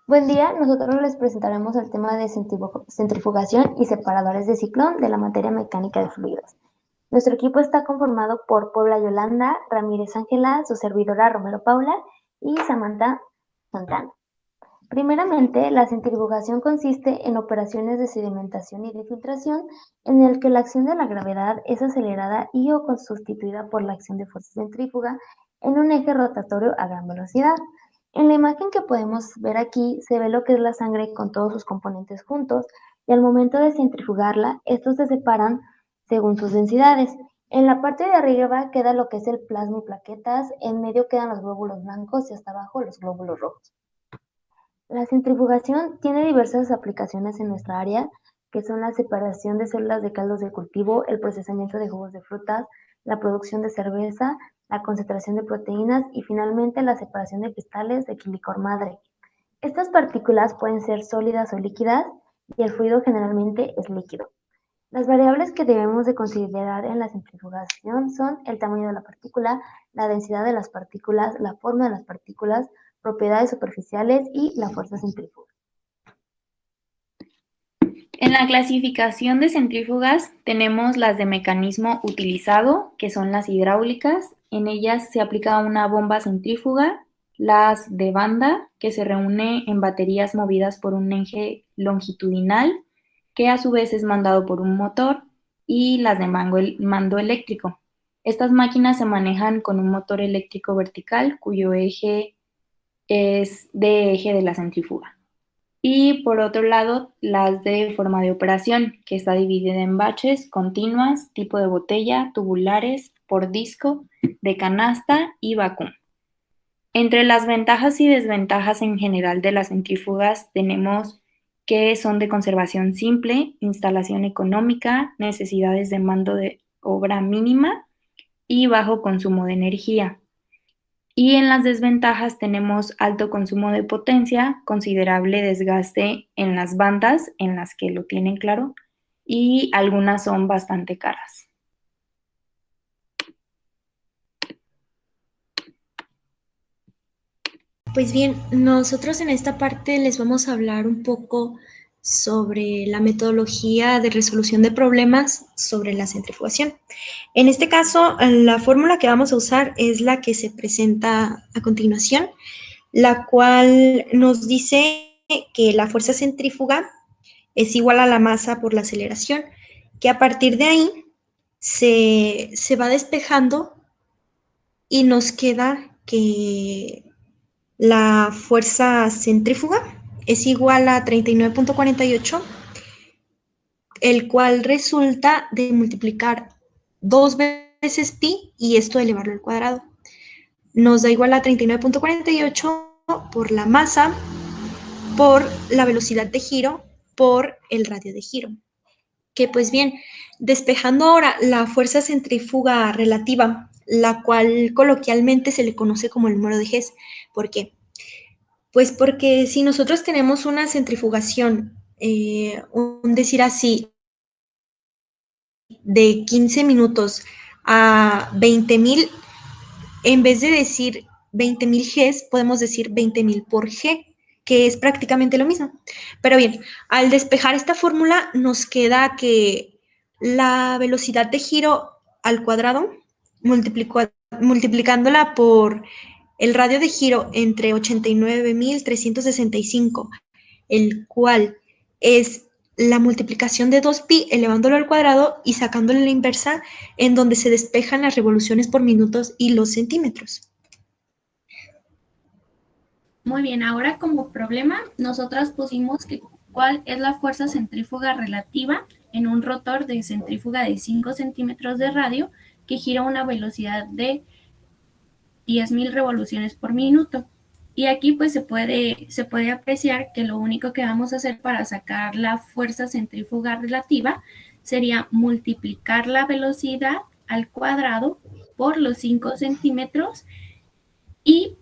Buen día, nosotros les presentaremos el tema de centrifugación y separadores de ciclón de la materia mecánica de fluidos. Nuestro equipo está conformado por Puebla Yolanda, Ramírez Ángela, su servidora Romero Paula y Samantha Santana. Primeramente, la centrifugación consiste en operaciones de sedimentación y de filtración en el que la acción de la gravedad es acelerada y o sustituida por la acción de fuerza centrífuga en un eje rotatorio a gran velocidad. En la imagen que podemos ver aquí se ve lo que es la sangre con todos sus componentes juntos y al momento de centrifugarla, estos se separan según sus densidades. En la parte de arriba queda lo que es el plasma y plaquetas, en medio quedan los glóbulos blancos y hasta abajo los glóbulos rojos. La centrifugación tiene diversas aplicaciones en nuestra área, que son la separación de células de caldos de cultivo, el procesamiento de jugos de frutas, la producción de cerveza, la concentración de proteínas y finalmente la separación de cristales de licor madre. Estas partículas pueden ser sólidas o líquidas y el fluido generalmente es líquido. Las variables que debemos de considerar en la centrifugación son el tamaño de la partícula, la densidad de las partículas, la forma de las partículas, propiedades superficiales y la fuerza centrífuga. En la clasificación de centrífugas tenemos las de mecanismo utilizado, que son las hidráulicas. En ellas se aplica una bomba centrífuga, las de banda, que se reúne en baterías movidas por un eje longitudinal, que a su vez es mandado por un motor, y las de mando eléctrico. Estas máquinas se manejan con un motor eléctrico vertical, cuyo eje es de eje de la centrífuga. Y por otro lado, las de forma de operación, que está dividida en baches, continuas, tipo de botella, tubulares, por disco, de canasta y vacuum. Entre las ventajas y desventajas en general de las centrífugas tenemos que son de conservación simple, instalación económica, necesidades de mano de obra mínima y bajo consumo de energía. Y en las desventajas tenemos alto consumo de potencia, considerable desgaste en las bandas, en las que lo tienen claro, y algunas son bastante caras. Pues bien, nosotros en esta parte les vamos a hablar un poco sobre la metodología de resolución de problemas sobre la centrifugación. En este caso, la fórmula que vamos a usar es la que se presenta a continuación, la cual nos dice que la fuerza centrífuga es igual a la masa por la aceleración, que a partir de ahí se va despejando y nos queda que la fuerza centrífuga es igual a 39.48, el cual resulta de multiplicar 2 veces pi y esto elevarlo al cuadrado. Nos da igual a 39.48 por la masa, por la velocidad de giro, por el radio de giro. Que pues bien, despejando ahora la fuerza centrífuga relativa, la cual coloquialmente se le conoce como el número de Hess. ¿Por qué? Pues porque si nosotros tenemos una centrifugación, un decir así, de 15 minutos a 20.000, en vez de decir 20.000 Gs, podemos decir 20.000 por G, que es prácticamente lo mismo. Pero bien, al despejar esta fórmula nos queda que la velocidad de giro al cuadrado, multiplicándola por el radio de giro entre 89.365, el cual es la multiplicación de 2pi elevándolo al cuadrado y sacándole la inversa, en donde se despejan las revoluciones por minutos y los centímetros. Muy bien, ahora como problema, nosotras pusimos que cuál es la fuerza centrífuga relativa en un rotor de centrífuga de 5 centímetros de radio que gira a una velocidad de 10.000 revoluciones por minuto. Y aquí pues se puede apreciar que lo único que vamos a hacer para sacar la fuerza centrífuga relativa sería multiplicar la velocidad al cuadrado por los 5 centímetros y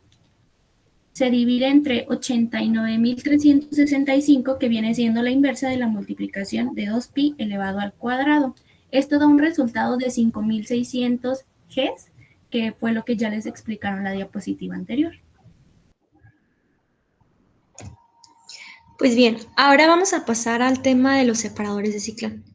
se divide entre 89.365, que viene siendo la inversa de la multiplicación de 2pi elevado al cuadrado. Esto da un resultado de 5.600 Gs, que fue lo que ya les explicaron en la diapositiva anterior. Pues bien, ahora vamos a pasar al tema de los separadores de ciclón.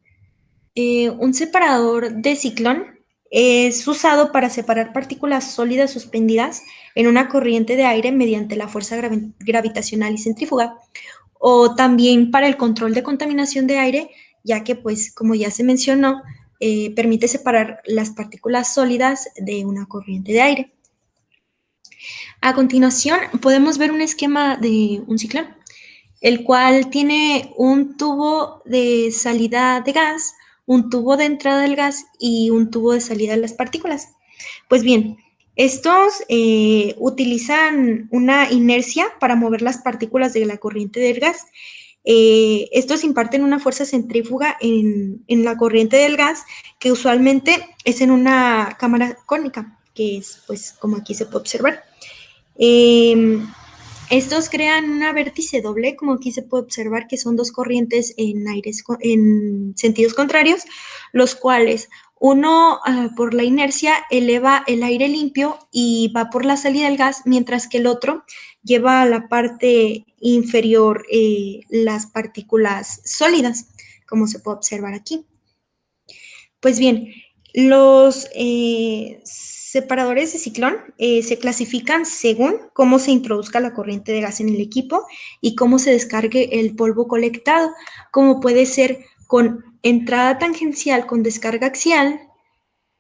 Un separador de ciclón es usado para separar partículas sólidas suspendidas en una corriente de aire mediante la fuerza gravitacional y centrífuga, o también para el control de contaminación de aire, ya que, pues, como ya se mencionó, permite separar las partículas sólidas de una corriente de aire. A continuación, podemos ver un esquema de un ciclón, el cual tiene un tubo de salida de gas, un tubo de entrada del gas y un tubo de salida de las partículas. Pues bien, estos utilizan una inercia para mover las partículas de la corriente del gas. Estos imparten una fuerza centrífuga en la corriente del gas, que usualmente es en una cámara cónica, que es, pues, como aquí se puede observar. Estos crean una vértice doble, como aquí se puede observar, que son dos corrientes en sentidos contrarios, los cuales uno por la inercia eleva el aire limpio y va por la salida del gas, mientras que el otro lleva a la parte inferior las partículas sólidas, como se puede observar aquí. Pues bien, los separadores de ciclón se clasifican según cómo se introduzca la corriente de gas en el equipo y cómo se descargue el polvo colectado, como puede ser con entrada tangencial con descarga axial,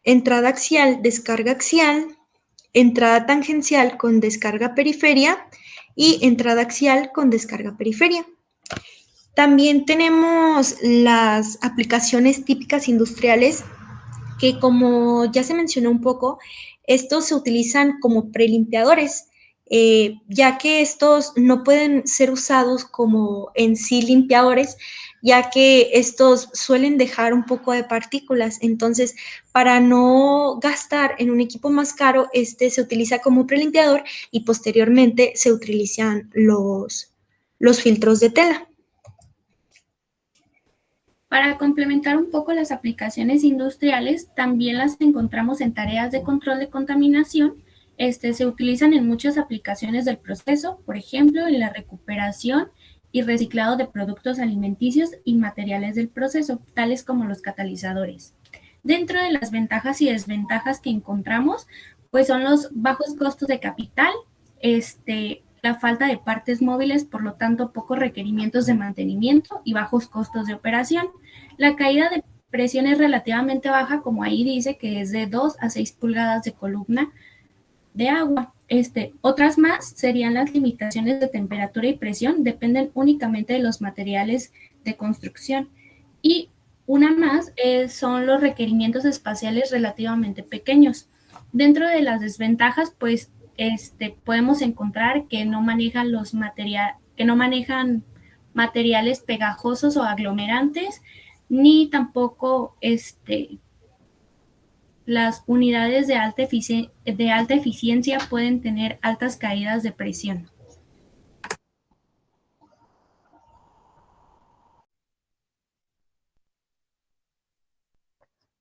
entrada axial, descarga axial, entrada tangencial con descarga periferia y entrada axial con descarga periferia. También tenemos las aplicaciones típicas industriales, que, como ya se mencionó un poco, estos se utilizan como prelimpiadores, ya que estos no pueden ser usados como en sí limpiadores, ya que estos suelen dejar un poco de partículas. Entonces, para no gastar en un equipo más caro, este se utiliza como prelimpiador y posteriormente se utilizan los filtros de tela. Para complementar un poco las aplicaciones industriales, también las encontramos en tareas de control de contaminación. Se utilizan en muchas aplicaciones del proceso, por ejemplo, en la recuperación y reciclado de productos alimenticios y materiales del proceso, tales como los catalizadores. Dentro de las ventajas y desventajas que encontramos, pues son los bajos costos de capital, la falta de partes móviles, por lo tanto, pocos requerimientos de mantenimiento y bajos costos de operación. La caída de presión es relativamente baja, como ahí dice, que es de 2 a 6 pulgadas de columna de agua. Otras más serían las limitaciones de temperatura y presión, dependen únicamente de los materiales de construcción. Y una más son los requerimientos espaciales relativamente pequeños. Dentro de las desventajas, pues podemos encontrar que no manejan materiales pegajosos o aglomerantes, ni tampoco las unidades de alta eficiencia pueden tener altas caídas de presión.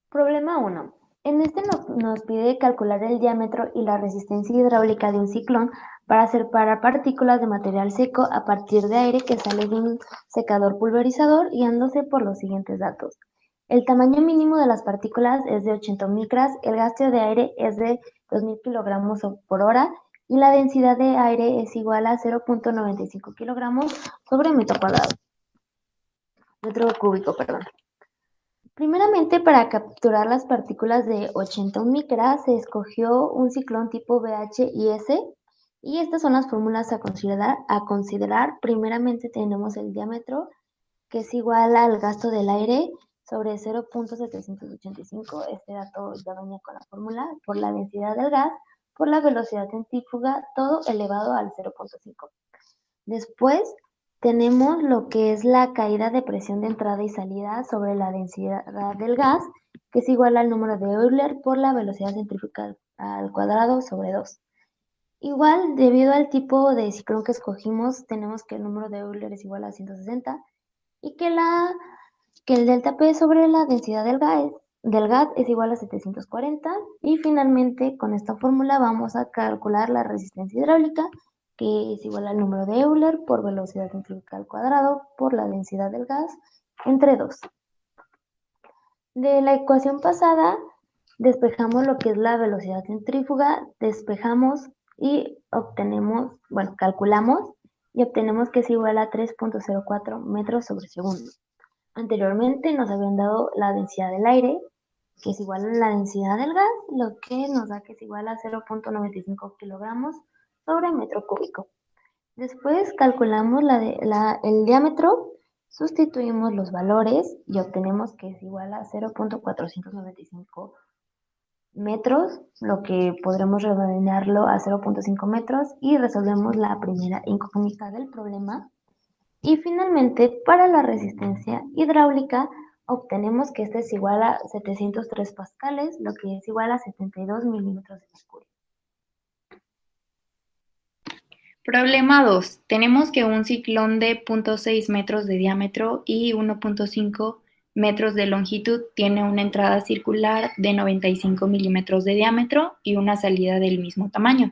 Problema 1. En este nos pide calcular el diámetro y la resistencia hidráulica de un ciclón para separar partículas de material seco a partir de aire que sale de un secador pulverizador, guiándose por los siguientes datos. El tamaño mínimo de las partículas es de 80 micras, el gasto de aire es de 2.000 kilogramos por hora y la densidad de aire es igual a 0.95 kilogramos sobre metro cúbico. Primeramente, para capturar las partículas de 80 micras, se escogió un ciclón tipo BHIS, y estas son las fórmulas a considerar. Primeramente tenemos el diámetro, que es igual al gasto del aire sobre 0.785, este dato ya venía con la fórmula, por la densidad del gas, por la velocidad centrífuga, todo elevado al 0.5. Después tenemos lo que es la caída de presión de entrada y salida sobre la densidad del gas, que es igual al número de Euler por la velocidad centrífuga al cuadrado sobre 2. Igual, debido al tipo de ciclón que escogimos, tenemos que el número de Euler es igual a 160 y que el delta P sobre la densidad del gas es igual a 740. Y finalmente, con esta fórmula vamos a calcular la resistencia hidráulica, que es igual al número de Euler por velocidad centrífuga al cuadrado por la densidad del gas entre 2. De la ecuación pasada, despejamos lo que es la velocidad centrífuga, despejamos y obtenemos, bueno, calculamos y obtenemos que es igual a 3.04 metros sobre segundo. Anteriormente nos habían dado la densidad del aire, que es igual a la densidad del gas, lo que nos da que es igual a 0.95 kilogramos sobre metro cúbico. Después calculamos el diámetro, sustituimos los valores y obtenemos que es igual a 0.495 metros, lo que podremos redondearlo a 0.5 metros y resolvemos la primera incógnita del problema. Y finalmente, para la resistencia hidráulica, obtenemos que esta es igual a 703 pascales, lo que es igual a 72 milímetros de mercurio. Problema 2. Tenemos que un ciclón de 0.6 metros de diámetro y 1.5 metros de longitud tiene una entrada circular de 95 milímetros de diámetro y una salida del mismo tamaño.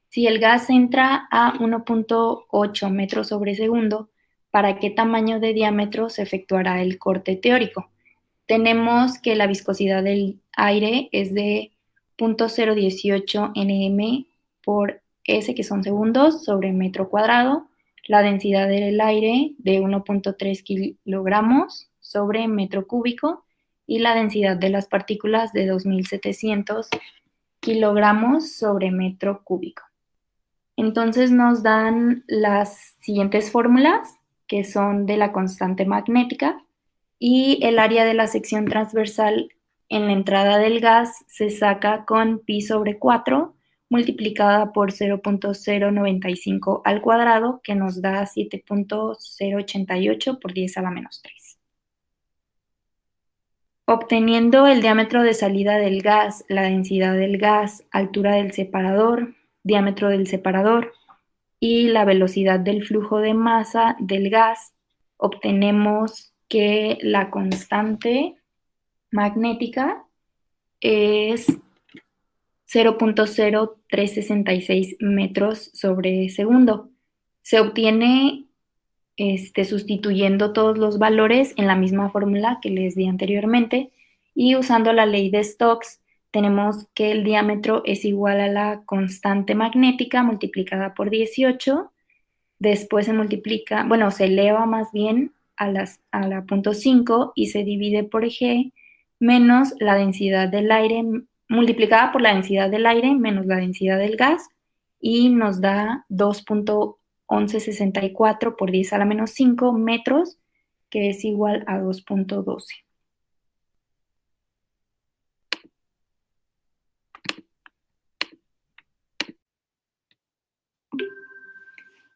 Si el gas entra a 1.8 metros sobre segundo, ¿para qué tamaño de diámetro se efectuará el corte teórico? Tenemos que la viscosidad del aire es de 0.018 nm por S, que son segundos, sobre metro cuadrado. La densidad del aire de 1.3 kilogramos sobre metro cúbico y la densidad de las partículas de 2.700 kilogramos sobre metro cúbico. Entonces nos dan las siguientes fórmulas, que son de la constante magnética, y el área de la sección transversal en la entrada del gas se saca con pi sobre 4 multiplicada por 0.095 al cuadrado, que nos da 7.088 por 10 a la menos 3. Obteniendo el diámetro de salida del gas, la densidad del gas, altura del separador, diámetro del separador y la velocidad del flujo de masa del gas, obtenemos que la constante magnética es 0.0366 metros sobre segundo. Se obtiene sustituyendo todos los valores en la misma fórmula que les di anteriormente y usando la ley de Stokes tenemos que el diámetro es igual a la constante magnética multiplicada por 18, después se multiplica, bueno, se eleva más bien a la 0.5 y se divide por G menos la densidad del aire multiplicada por la densidad del aire menos la densidad del gas y nos da 2.1164 por 10 a la menos 5 metros, que es igual a 2.12.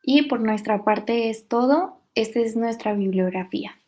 Y por nuestra parte es todo. Esta es nuestra bibliografía.